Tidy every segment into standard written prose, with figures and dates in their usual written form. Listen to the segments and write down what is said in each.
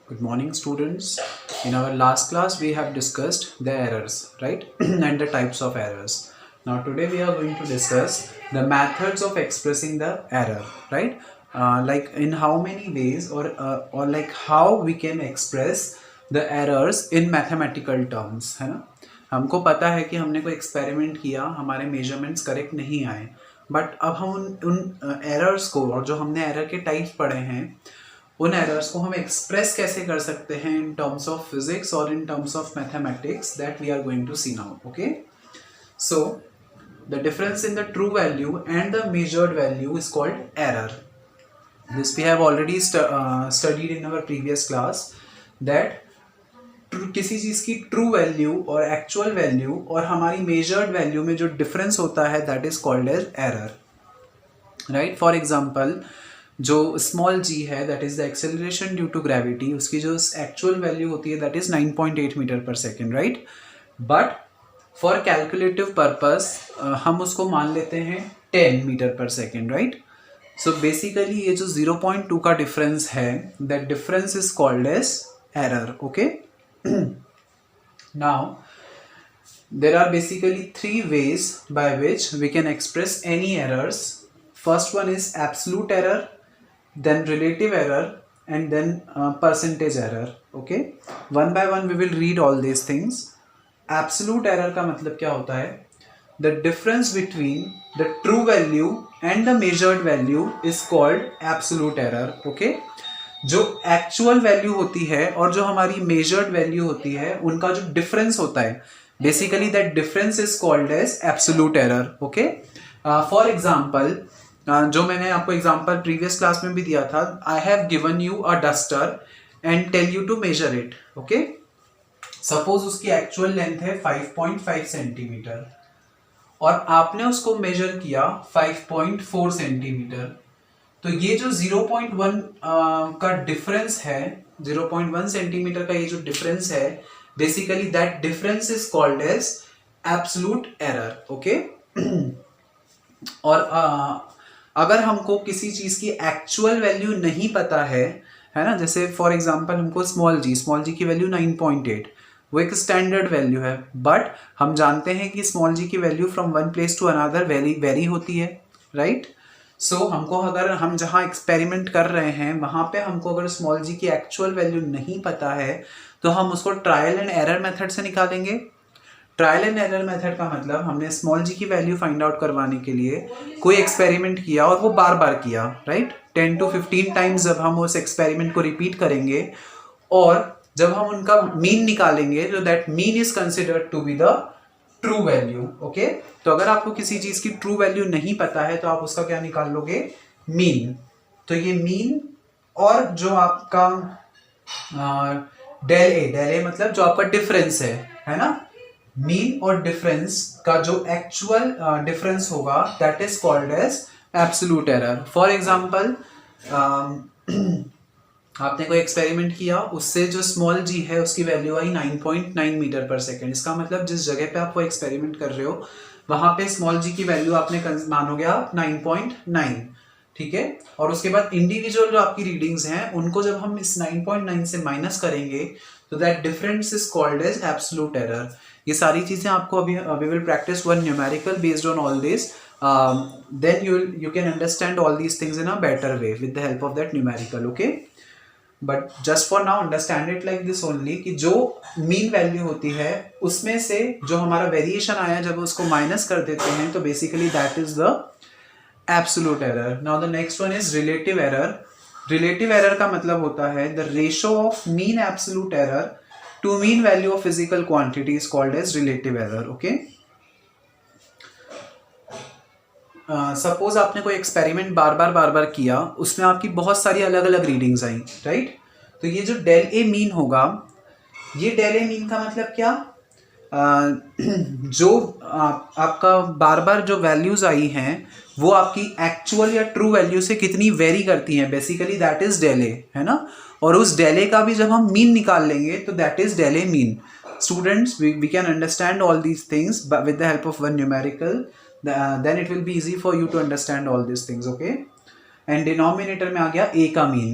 Good morning, students. In our last class, we have discussed the errors, right? And the types of errors. Now, today we are going to discuss the methods of expressing the error, right? Like in how many ways or like how we can express the errors in mathematical terms, है ना? हमको पता है कि हमने कोई experiment किया, हमारे मेजरमेंट्स करेक्ट नहीं आए, बट अब हम उन एरर्स को और जो हमने एरर के टाइप्स पढ़े हैं उन एरर्स को हम एक्सप्रेस कैसे कर सकते हैं इन टर्म्स ऑफ फिजिक्स और in terms of mathematics that we are going to see now. Okay, so the difference in the true value and the measured value is called error. This we have already studied in our previous class that किसी चीज की true value और actual value और हमारी measured value में जो difference होता है that is called as error, right. For example, जो स्मॉल जी है that is the acceleration due to gravity, उसकी जो एक्चुअल वैल्यू होती है that is 9.8 metre per second, right. But for calculative purpose हम उसको मान लेते हैं 10 metre per second, right. So basically ये जो 0.2 का डिफरेंस है that difference is called as error. Okay, now there are basically three ways by which we can express any errors. First one is absolute error, then relative error, and then percentage error. Okay, one by one we will read all these things. Absolute error का मतलब क्या होता है? The difference between the true value and the measured value is called absolute error. Okay, जो actual value होती है और जो हमारी मेजर्ड वैल्यू होती है उनका जो डिफरेंस होता है, basically that difference is called as absolute error. Okay, for example, जो मैंने आपको एग्जांपल प्रीवियस क्लास में भी दिया था, I have given you a duster and tell you to measure it. Okay, suppose उसकी एक्चुअल लेंथ है 5.5 सेंटीमीटर और आपने उसको मेजर किया 5.4 सेंटीमीटर. तो ये जो 0.1 का डिफरेंस है, 0.1 सेंटीमीटर का ये जो डिफरेंस है, basically that difference is called as absolute error. Okay, और अगर हमको किसी चीज की एक्चुअल वैल्यू नहीं पता है ना, जैसे फॉर एग्जांपल हमको स्मॉल जी की वैल्यू 9.8, वो एक स्टैंडर्ड वैल्यू है, बट हम जानते हैं कि स्मॉल जी की value from one place to another vary होती है, राइट. सो हमको अगर हम जहाँ एक्सपेरिमेंट कर रहे हैं वहाँ पे हमको अगर स्मॉल जी की एक्चुअल वैल्यू नहीं पता है तो हम उसको ट्रायल एंड एरर मेथड से निकालेंगे. ट्रायल एंड एरर मेथड का मतलब हमने स्मॉल जी की वैल्यू फाइंड आउट करवाने के लिए कोई एक्सपेरिमेंट किया और वो बार बार किया, राइट. 10 to 15 टाइम्स जब हम उस एक्सपेरिमेंट को रिपीट करेंगे और जब हम उनका मीन निकालेंगे तो that mean is considered to be the true value. Okay, तो अगर आपको किसी चीज की ट्रू वैल्यू नहीं पता है तो आप उसका क्या निकाल लोगे? मीन. तो ये मीन और जो आपका डेल ए मतलब जो आपका डिफरेंस है ना, मीन और डिफरेंस का जो एक्चुअल डिफरेंस होगा that is called as absolute error. For example, आपने कोई एक्सपेरिमेंट किया, उससे जो स्मॉल जी है उसकी वैल्यू आई 9.9 मीटर पर सेकेंड. इसका मतलब जिस जगह पे आप वो एक्सपेरिमेंट कर रहे हो वहां पे स्मॉल जी की वैल्यू आपने मानोगे आप 9.9, ठीक है. और उसके बाद इंडिविजुअल जो आपकी रीडिंग्स हैं उनको जब हम इस 9.9 से माइनस करेंगे तो that difference is called as absolute error. ये सारी चीजें आपको अभी will practice one numerical based on all this. then you can understand all these things in a better way with the help of that numerical. Okay, but just for now understand it like this only कि जो mean value होती है उसमें से जो हमारा variation आया जब उसको माइनस कर देते हैं तो basically that is the absolute error. Now the next one is relative error. Relative error का मतलब होता है the ratio of mean absolute error to mean value of physical quantity is called as relative error. Okay, suppose आपने कोई experiment बार बार किया, उसमें आपकी बहुत सारी अलग अलग रीडिंग्स आई, राइट. तो ये जो डेल ए मीन होगा, ये डेल ए मीन का मतलब क्या? जो आपका बार बार जो वैल्यूज आई हैं वो आपकी एक्चुअल या ट्रू वैल्यू से कितनी वेरी करती हैं, बेसिकली दैट इज डेल ए, है ना. और उस डेल ए का भी जब हम मीन निकाल लेंगे तो that is del a mean. Students, we can understand all these things with the help of one numerical. then it will be easy for you to understand all these things. Okay, and denominator में आ गया a का mean.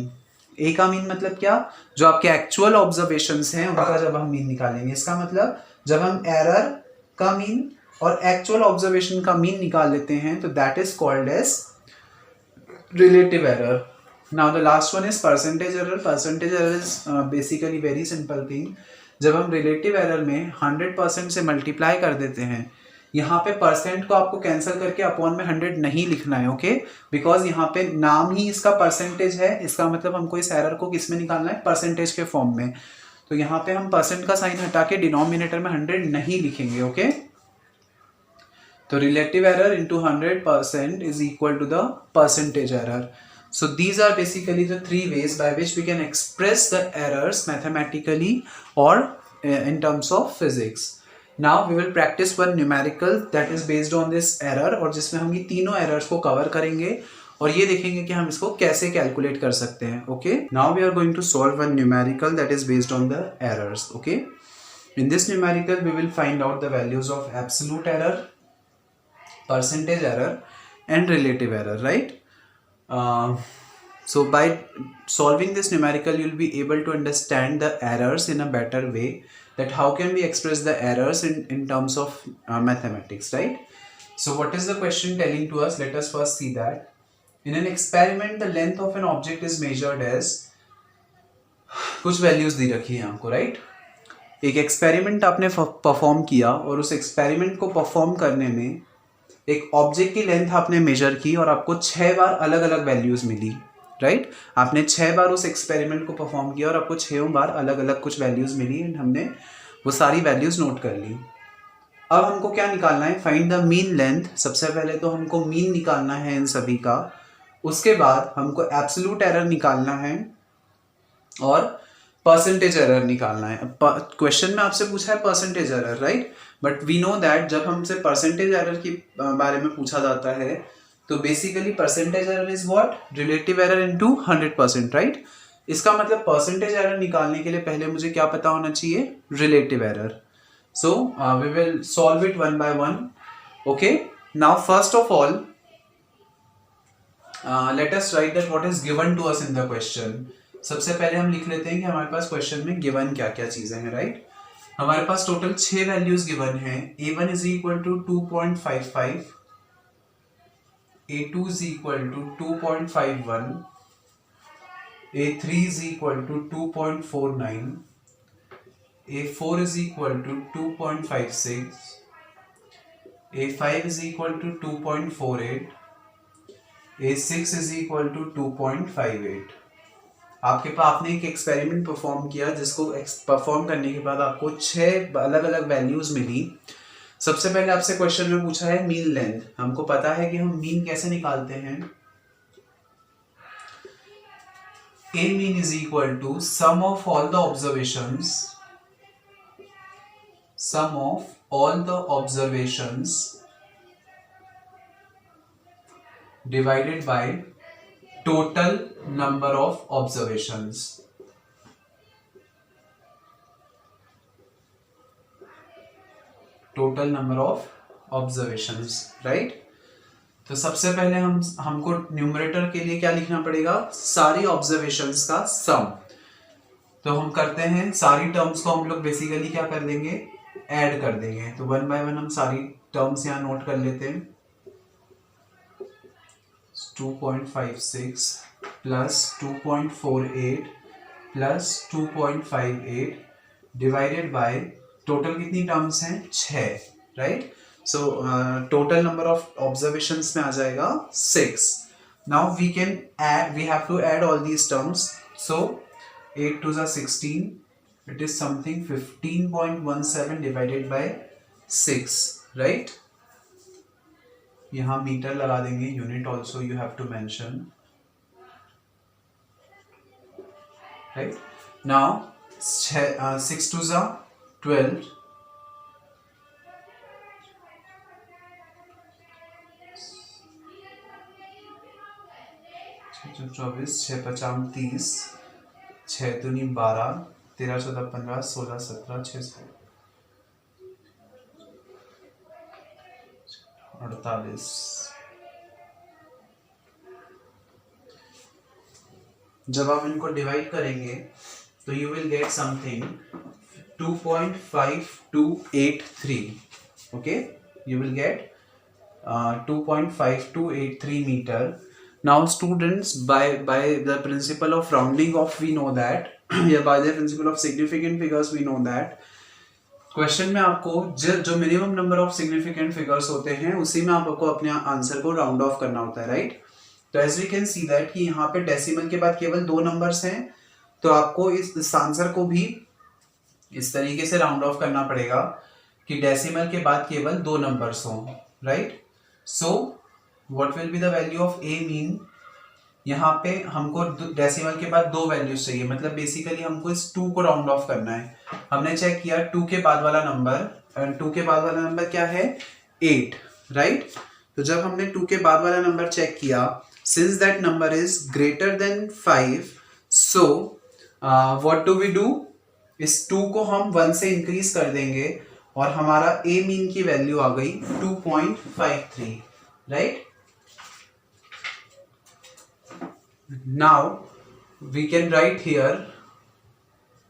ए का mean मतलब क्या, जो आपके actual observations हैं उनका जब हम मीन निकालेंगे। इसका मतलब जब हम एरर का मीन और एक्चुअल ऑब्जर्वेशन का मीन निकाल लेते हैं तो that is called as relative error. Now the last one is percentage error. Percentage error is basically very simple thing. जब हम रिलेटिव एरर में 100% से मल्टीप्लाई कर देते हैं, यहाँ पे परसेंट को आपको कैंसिल करके अपॉन में 100 नहीं लिखना है, ओके, बिकॉज यहाँ पे नाम ही इसका परसेंटेज है। इसका मतलब हमको इस एरर को किस में निकालना है, परसेंटेज के फॉर्म में। तो यहाँ पे हम परसेंट का साइन हटा के डिनोमिनेटर में 100 नहीं लिखेंगे, ओके। तो relative error into 100% is equal to the percentage error. So these are basically the three ways by which we can express the errors mathematically or in terms of physics. Now we will practice one numerical that is based on this error, और जिसमें हम ये तीनों errors को cover करेंगे और ये देखेंगे कि हम इसको कैसे calculate कर सकते हैं. Okay. Now we are going to solve one numerical that is based on the errors. Okay. In this numerical we will find out the values of absolute error, percentage error and relative error, right? So by solving this numerical you'll be able to understand the errors in a better way, that how can we express the errors in terms of mathematics, right? So what is the question telling to us? Let us first see that. In an experiment the length of an object is measured as, कुछ values दी रखी है आपको, right? एक experiment आपने perform किया और उस experiment को परफॉर्म करने में एक ऑब्जेक्ट की लेंथ आपने मेजर की और आपको 6 बार अलग अलग वैल्यूज मिली, राइट? आपने 6 बार उस एक्सपेरिमेंट को परफॉर्म किया और आपको 6 बार अलग अलग कुछ वैल्यूज मिली एंड हमने वो सारी वैल्यूज नोट कर ली. अब हमको क्या निकालना है? Find the mean length. सबसे पहले तो हमको मीन निकालना है इन सभी का, उसके बाद हमको एब्सोल्यूट एरर निकालना है और परसेंटेज एरर निकालना है. क्वेश्चन में आपसे पूछा है percentage error, right? But we know that जब हमसे परसेंटेज एरर के बारे में पूछा जाता है तो basically percentage error is what? Relative error into 100%, right? इसका मतलब परसेंटेज एरर निकालने के लिए पहले मुझे क्या पता होना चाहिए? Relative error. So we will solve it one by one. Okay, now first of all let us write that what is given to us in the question. सबसे पहले हम लिख लेते हैं कि हमारे पास क्वेश्चन में गिवन क्या क्या चीजें हैं, राइट? हमारे पास टोटल 6 वैल्यूज गिवन है. a1 is equal to 2.55, a2 is equal to 2.51, a3 is equal to 2.49, a4 is equal to 2.56, a5 is equal to 2.48, a6 is equal to 2.58. आपके पास आपने एक एक्सपेरिमेंट परफॉर्म किया जिसको परफॉर्म करने के बाद आपको 6 अलग अलग वैल्यूज मिली. सबसे पहले आपसे क्वेश्चन में पूछा है मीन लेंथ. हमको पता है कि हम मीन कैसे निकालते हैं. A mean is equal to sum of all the observations, sum of all the observations divided by total number of observations. Total number of observations, right? तो सबसे पहले हमको न्यूमरेटर के लिए क्या लिखना पड़ेगा? सारी ऑब्जर्वेशंस का सम. तो हम करते हैं सारी टर्म्स को हम लोग बेसिकली क्या कर देंगे? ऐड कर देंगे. तो वन बाय वन हम सारी टर्म्स यहाँ नोट कर लेते हैं. 2.56 plus 2.48 plus 2.58 divided by total कितनी टर्म्स हैं? 6, right? So total number of observations में आ जाएगा 6. Now we can add, we have to add all these terms. So 8 2 16, it is something 15.17 divided by 6, right? यहाँ metre लगा देंगे. Unit also you have to mention, right? Now 6 2 12, 24, 6 5 30, 6 दूनी 12, 13 14 15 16 17 6 48. जब आप इनको डिवाइड करेंगे तो you will get something 2.5283. Okay, you will get 2.5283 meter. Now students, by the principle of rounding off we know that या by the principle of significant figures we know that question में आपको जो minimum number of significant figures होते हैं उसी में आपको अपने आंसर को राउंड ऑफ करना होता है, राइट. तो as we can see that कि यहाँ पे डेसिमल के बाद केवल 2 नंबर्स हैं, तो आपको इस आंसर को भी इस तरीके से राउंड ऑफ करना पड़ेगा कि डेसिमल के बाद केवल 2 नंबर्स हों, right. So what will be the value of A mean. यहाँ पे हमको डेसिमल के बाद 2 वैल्यूज चाहिए, मतलब बेसिकली हमको इस 2 को राउंड ऑफ करना है. हमने चेक किया 2 के बाद वाला नंबर, 2 के बाद वाला नंबर क्या है 8, राइट. तो जब हमने 2 के बाद वाला नंबर चेक किया, since that number is greater than 5, so what do we do, इस 2 को हम 1 से इंक्रीज कर देंगे और हमारा ए मीन की वैल्यू आ गई 2.53, right. Now we can write here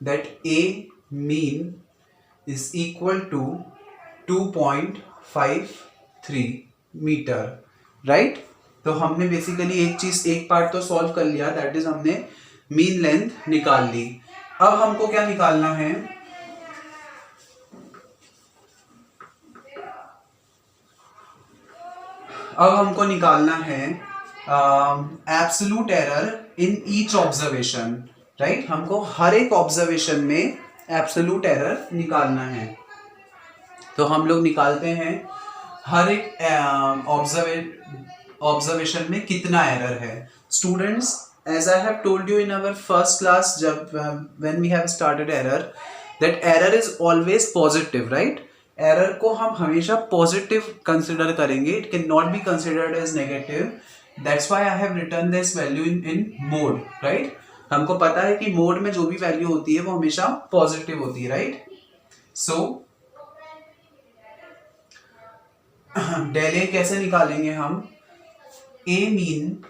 that A mean is equal to 2.53 meter, right. तो हमने बेसिकली एक पार्ट तो सॉल्व कर लिया, दैट इज हमने मीन लेंथ निकाल ली. अब हमको क्या निकालना है, अब हमको निकालना है absolute error in each observation, right. हमको हर एक ऑब्जर्वेशन में एब्सोल्यूट एरर निकालना है. तो हम लोग निकालते हैं हर एक ऑब्जर्वेशन में कितना एरर है. Students, as I have told you in our first class, जब when we have started error, that error is always positive, right. Error को हम हमेशा पॉजिटिव कंसिडर करेंगे, it can not be considered as negative. That's why I have written this value in mode, right? हमको पता है कि mode में जो भी वैल्यू होती है वो हमेशा पॉजिटिव होती है, राइट. सो डेल ए कैसे निकालेंगे हम, ए मीन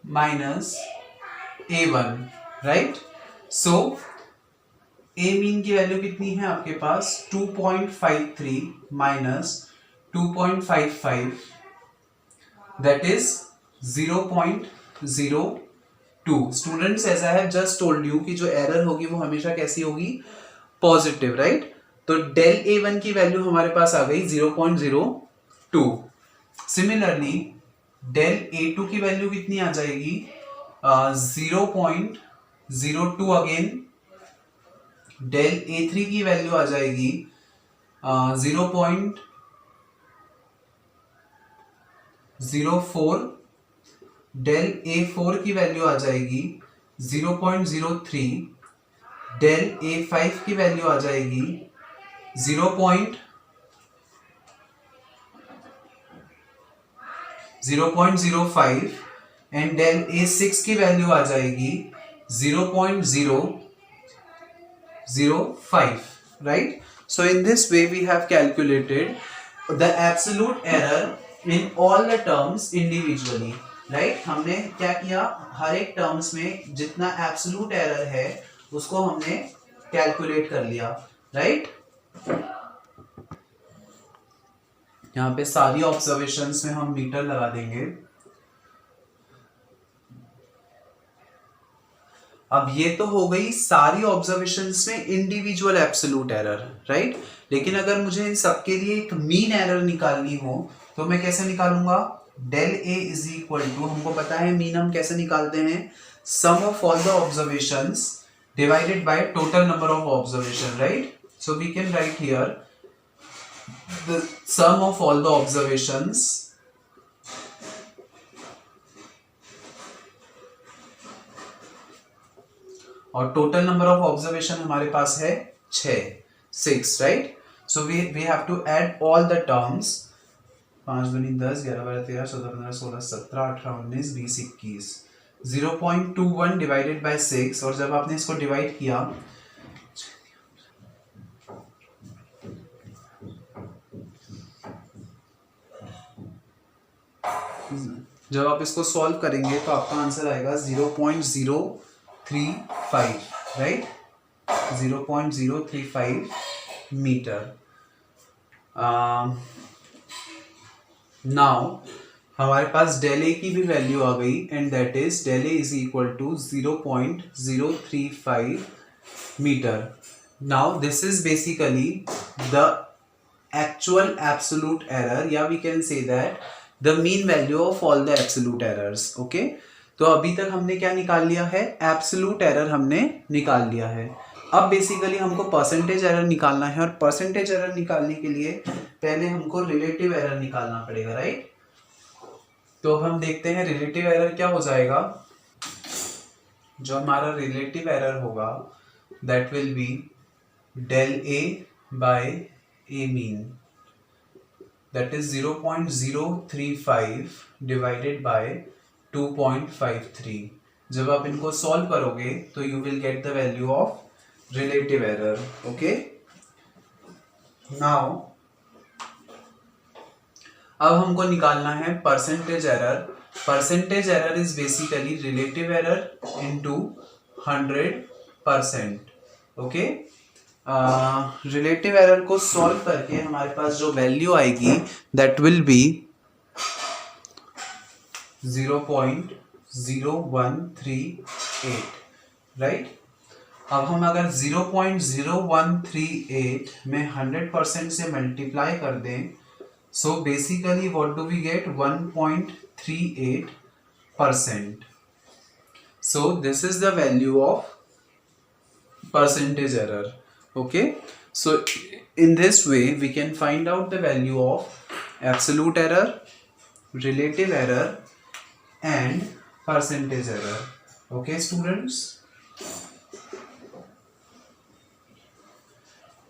माइनस A1, राइट. सो ए मीन की वैल्यू कितनी है आपके पास 2.53 minus 2.55, that is 0.02. Students, as I have just told you कि जो एरर होगी वो हमेशा कैसी होगी, पॉजिटिव, राइट. तो डेल A1 की वैल्यू हमारे पास आ गई 0.02. सिमिलरली डेल A2 की वैल्यू कितनी आ जाएगी 0.02. अगेन डेल A3 की वैल्यू आ जाएगी 0.04. डेल A4 की वैल्यू आ जाएगी 0.03. डेल A5 की वैल्यू आ जाएगी 0.05 एंड डेल A6 की वैल्यू आ जाएगी 0.005, right. So in this way we have calculated the absolute error in all the terms individually, right. हमने क्या किया, हर एक टर्म्स में जितना absolute error है उसको हमने कैलकुलेट कर लिया, राइट. यहाँ पे सारी ऑब्जर्वेशंस में हम मीटर लगा देंगे. अब ये तो हो गई सारी ऑब्जर्वेशंस में इंडिविजुअल एब्सोल्यूट एरर, राइट. लेकिन अगर मुझे इन सबके लिए एक मीन एरर निकालनी हो तो मैं कैसे निकालूंगा, del a is equal to, हमको पता है मीन हम कैसे निकालते हैं, sum of all the observations divided by total number of observation, right. So we can write here the sum of all the observations और टोटल नंबर ऑफ ऑब्जर्वेशन हमारे पास है 6, right. So we have to add all the terms, 5 दूनी 10, 11 12 13 14 15 16 17 18 19 20 21, 0.21 divided by 6. और जब आपने इसको divide किया जब आप इसको सॉल्व करेंगे तो आपका आंसर आएगा 0.035, राइट, 0.035 मीटर। नाउ हमारे पास डेल ए की भी वैल्यू आ गई and that is del a is equal to 0.035 metre. Now this is basically the actual absolute error, या we can say that the mean value of all the absolute errors. Okay, तो अभी तक हमने क्या निकाल लिया है, absolute error हमने निकाल लिया है। अब बेसिकली हमको परसेंटेज एरर निकालना है, और परसेंटेज एरर निकालने के लिए पहले हमको रिलेटिव एरर निकालना पड़ेगा, राइट। तो अब हम देखते हैं रिलेटिव एरर क्या हो जाएगा। जो हमारा रिलेटिव एरर होगा that will be del a by a mean, that is 0.035 divided by 2.53। जब आप इनको सॉल्व करोगे तो you will get the value of relative error. Okay, now अब हमको निकालना है percentage error. Percentage error is basically relative error into 100%। Okay, relative error को सॉल्व करके हमारे पास जो वैल्यू आएगी दैट विल बी 0.0138, राइट। अब हम अगर 0.0138 में 100% से मल्टीप्लाई कर दें, so basically what do we get, 1.38%। So this is the value of percentage error. Okay, so in this way we can find out the value of absolute error, relative error and percentage error. Okay students,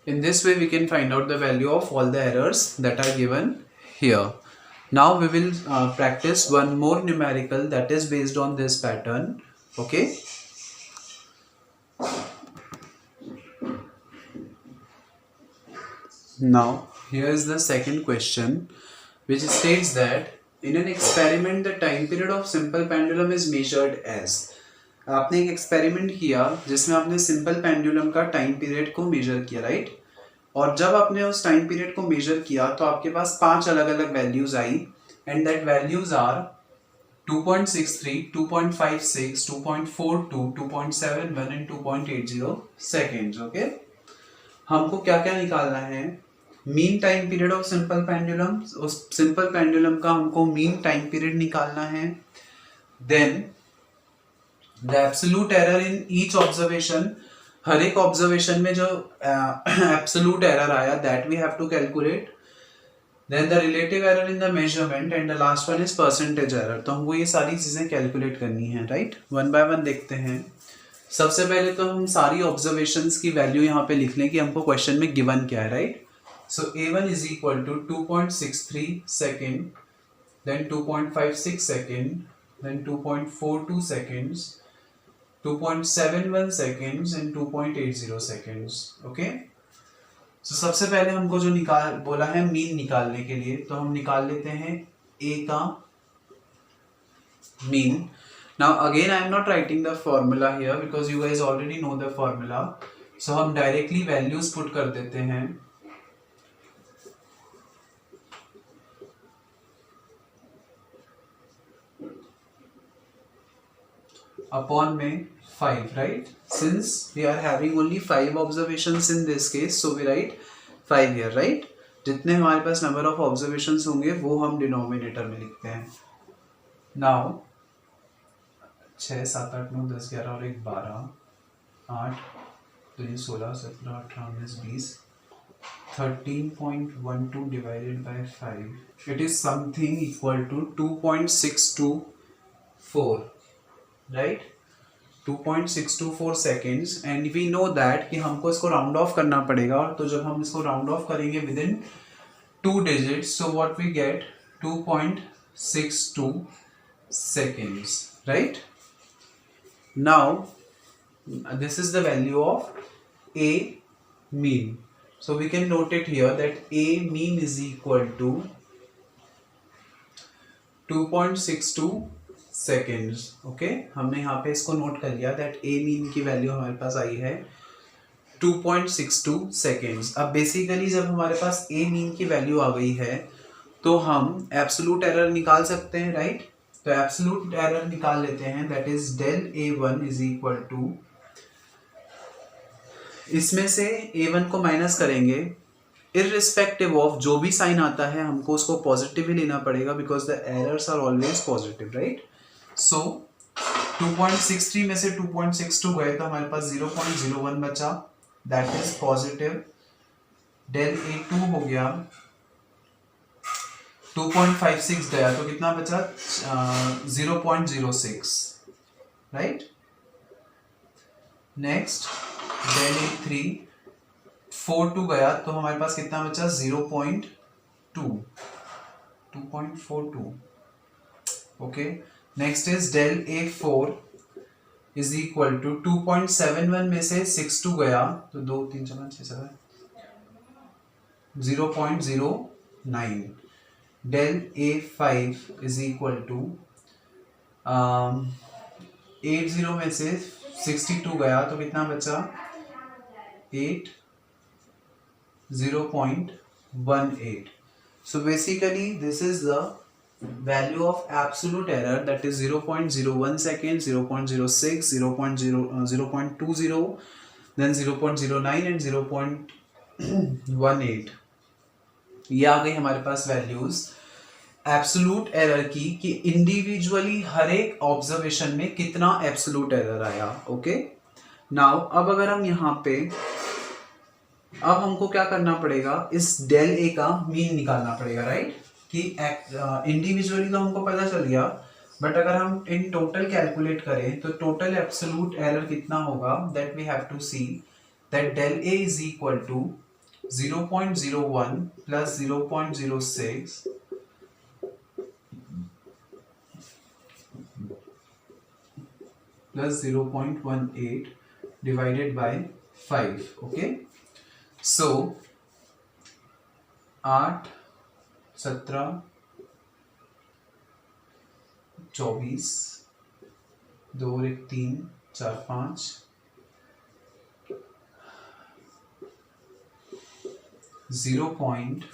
in this way we can find out the value of all the errors that are given here. Now we will practice one more numerical that is based on this pattern. Okay, now here is the second question, which states that in an experiment the time period of simple pendulum is measured as। आपने एक experiment किया जिसमें आपने simple pendulum का time period को major किया, right. और जब आपने उस टाइम पीरियड को मेजर किया तो आपके पास 5 अलग अलग वैल्यूज आई and that values are 2.63, 2.56, 2.42, 2.71 and 2.80 seconds. Okay, हमको क्या क्या निकालना है, mean time period of simple pendulum, उस सिंपल पेंडुलम का हमको मीन टाइम पीरियड निकालना है, then the absolute error in each observation, हर एक ऑब्जर्वेशन में जो एब्सोल्यूट एरर आया that we have to calculate, then the relative error in the measurement and the last one is percentage error. तो हमको ये सारी चीजें कैलकुलेट करनी है, राइट। वन बाय वन देखते हैं। सबसे पहले तो हम सारी ऑब्जर्वेशंस की वैल्यू यहाँ पे लिख लें कि हमको क्वेश्चन में गिवन क्या है, right. So A1 is equal to 2.63 second, then 2.56 second, then 2.42 seconds, 2.71 seconds and 2.80 seconds. Okay? So सबसे पहले हमको जो बोला है मीन निकालने के लिए, तो हम निकाल लेते हैं A का mean. Now again I am not writing the formula here because you guys already know the formula. So हम directly values put कर देते हैं। upon में 5, right? Since we are having only 5 observations in this case, so we write 5 here, right? जितने हमारे पास number of observations होंगे वो हम denominator में लिखते हैं। Now 6, 7, 8, 9, 10, 11 और 1, 12, 8, 2, 16, 17, 18, 19, 20, 13.12 divided by 5, it is something equal to 2.624, right? 2.624 seconds and we know that कि हमको इसको राउंड ऑफ करना पड़ेगा, तो जब हम इसको राउंड ऑफ करेंगे with in 2 digits, so what we get 2.62 seconds, right? Now this is the value of A mean, so we can note it here that A mean is equal to 2.62 seconds. Okay, हमने यहाँ पे इसको note कर लिया that A mean की value हमारे पास आई है 2.62 seconds. अब बेसिकली जब हमारे पास ए मीन की वैल्यू आ गई है तो हम एब्सोल्यूट एरर निकाल सकते हैं, राइट? तो एब्सोल्यूट एरर निकाल लेते हैं, that is del A1 is equal to, इसमें से A1 को माइनस करेंगे, इररिस्पेक्टिव ऑफ जो भी साइन आता है हमको उसको पॉजिटिव ही लेना पड़ेगा because the errors are always positive, right? So 2.63 में से 2.62 गए तो हमारे पास 0.01 बचा, that is positive. Del A2 हो गया, 2.56 गया तो कितना बचा? 0.06, राइट? नेक्स्ट डेल A3 4.2 गया तो हमारे पास कितना बचा? 2.42। Okay, next is del A4 is equal to 2.71 में से 6.2 गया तो 2 3 4 5 6 7 0.09। Del A5 is equal to 80 में से 62 गया तो कितना बचा? 0.18। So basically this is the value of absolute error, that is 0.01 seconds, 0.06, 0.20, then 0.09 and 0.18। ये आ गई हमारे पास वैल्यूज एब्सोल्यूट एरर की कि इंडिविजुअली हर एक ऑब्जर्वेशन में कितना एब्सोल्यूट एरर आया। ओके, नाउ अब अगर हम यहाँ पे, अब हमको क्या करना पड़ेगा? इस डेल ए का मीन निकालना पड़ेगा, राइट? कि इंडिविजुअली तो हमको पता चल गया, बट अगर हम इन टोटल कैलकुलेट करें तो टोटल एब्सोल्यूट एरर कितना होगा? That we have to see that del a is equal to 0.01 plus 0.06 plus 0.18 divided by 5। Okay, so 8 17 24 2 1 3 4 5 0.108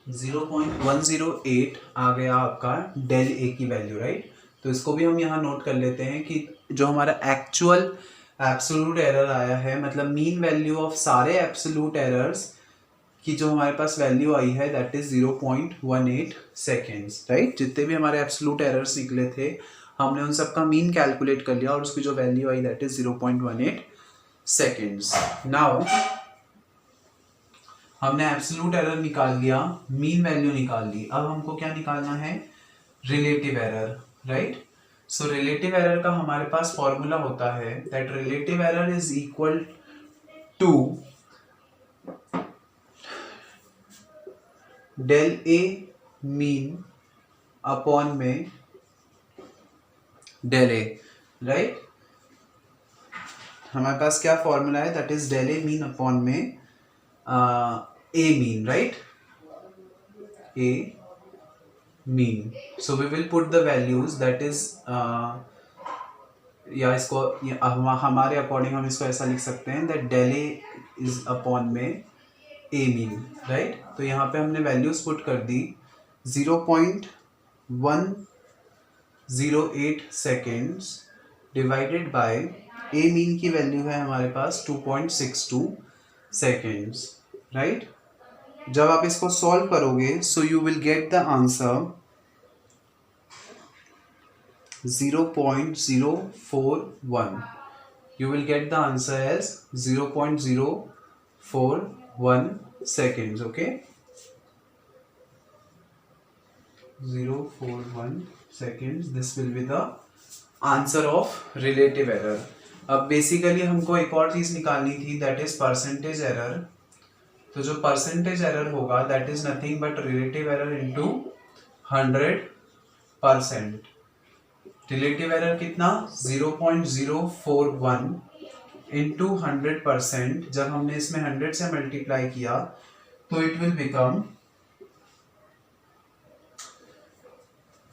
0.108 आ गया आपका डेल ए की वैल्यू, राइट? तो इसको भी हम यहाँ नोट कर लेते हैं कि जो हमारा एक्चुअल एब्सोल्यूट एरर आया है, मतलब मीन वैल्यू ऑफ सारे एब्सोल्यूट एरर्स की जो हमारे पास वैल्यू आई है दैट इज 0.18 सेकेंड्स, राइट? जितने भी हमारे एब्सोल्यूट एरर्स निकले थे हमने उन सबका मीन कैलकुलेट कर लिया और उसकी जो value I that is 0.18 seconds. Now हमने एब्सोल्यूट एरर निकाल लिया, मीन वैल्यू निकाल ली, अब हमको क्या निकालना है? Relative error, right? So relative error का हमारे पास फॉर्मूला होता है that relative error is equal to del a mean upon में डेल ए, राइट? हमारे पास क्या फॉर्मूला है? That is del a mean upon में a mean, right? A mean. So we will put the values that is, या इसको हमारे according हम इसको ऐसा लिख सकते हैं that del a is upon में ए मीन, राइट? तो यहाँ पे हमने वैल्यूज पुट कर दी 0.108 seconds divided by a mean की वैल्यू है हमारे पास 2.62 सेकेंड्स, राइट? जब आप इसको सॉल्व करोगे so you will get the answer 0.041। You will get the answer as 0.041 seconds, okay? 041 seconds, this will be the answer of relative error। अब basically हमको एक और चीज निकालनी थी दैट इज परसेंटेज एरर। तो जो परसेंटेज एरर होगा that is nothing but relative error into 100%। Relative error कितना? 0.041 into 100%, जब हमने इसमें 100 से मल्टीप्लाई किया तो इट विल बिकम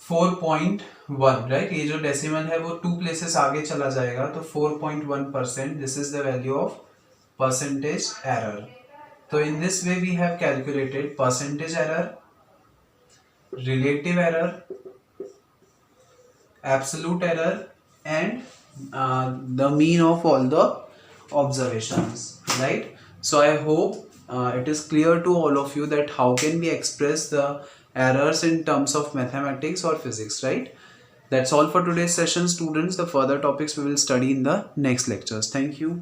4.1, राइट. ये जो डेसिमल है वो 2 प्लेसेस आगे चला जाएगा, तो 4.1%, this is the value of percentage error. तो in this way we have calculated percentage error, relative error, absolute error, and the mean of all the observations, right? So I hope it is clear to all of you that how can we express the errors in terms of mathematics or physics, right? That's all for today's session, students. The further topics we will study in the next lectures. Thank you.